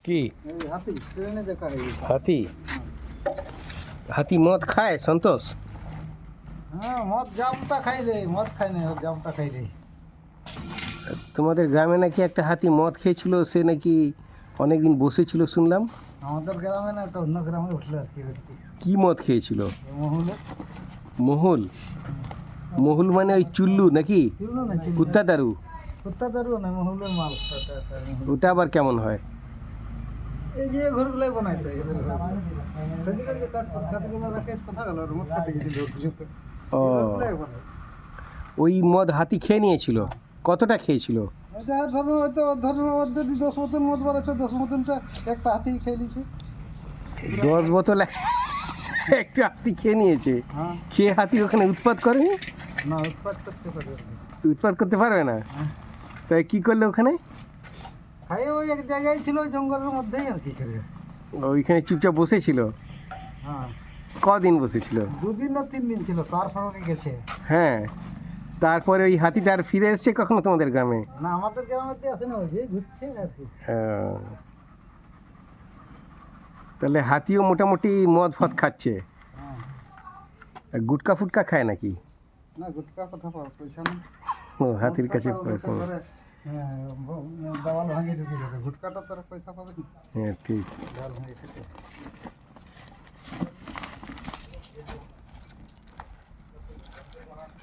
কি হাতি ট্রেনে দেখা হয়। হাতি হাতি মদ খায় সন্তোষ? হ্যাঁ মদ জামটা খাইলে, মদ খাই না, জামটা খাইলে। তোমাদের গ্রামে নাকি একটা হাতি মদ খেয়েছিল, সে নাকি অনেকদিন বসেছিল শুনলাম। আমাদের গ্রামে না, একটা অন্য গ্রামে উঠলো আর কি ব্যক্তি। কি মদ খেয়েছিল? মহুলে মহুল? মহুল মানে ওই চুল্লু নাকি? চিল্লো না, কুত্তা দারু? কুত্তা দারুও না, মহুলের মাল। ওটা আবার কেমন হয়? এই যে ঘরগুলাই বানাইতো এদের ঘর। সেদিকে যে কাঠগুলো রাখে কোথা গেল, মদ খাতে গেছিল পর্যন্ত। ও, ঘরগুলাই বানায়। ওই মদ হাতি খেয়ে নিয়েছিল? কতটা খেয়েছিল? এটা ধরো হয়তো ওর যদি 10 বোতল মদ বাড়াচ্ছে, 10 বোতলটা একটা হাতি খেয়ে নিচ্ছে। 10 বোতল একটা হাতি খেয়ে নিয়েছে? হ্যাঁ। খেয়ে হাতি ওখানে উৎপাত করেনি? না, উৎপাত করতে পারবে না। উৎপাত করতে পারবে না? হ্যাঁ। তাই কি করলে ওখানে? খাই ওই এক জায়গায় ছিল, ওই জঙ্গলের মধ্যেই আর কি করে। ওইখানে চুপচাপ বসেছিল? হ্যাঁ, কদিন বসেছিল? 2 দিন না 3 দিন ছিল, তারপরে গেছে। হ্যাঁ, তারপরে ওই হাতিটা আর ফিরে এসছে কখনো তোমাদের গ্রামে? না, আমাদের গ্রামেতে আসে না, ওই যে ঘুরছে আর কি। আহ, তাহলে হাতিও মোটামুটি মদ ফদ খাচ্ছে? হ্যাঁ। আর গুটকা ফুটকা খায় নাকি? না, গুটকা কথা পয়সা নেই। ও, হাতির কাছে পয়সা নেই। দেওয়াল ভাঙিয়ে ঢুকে যাবে, গুটকাটা তোরা পয়সা পাবে না। হ্যাঁ ঠিক। দেওয়াল ভাঙিয়ে খেতে।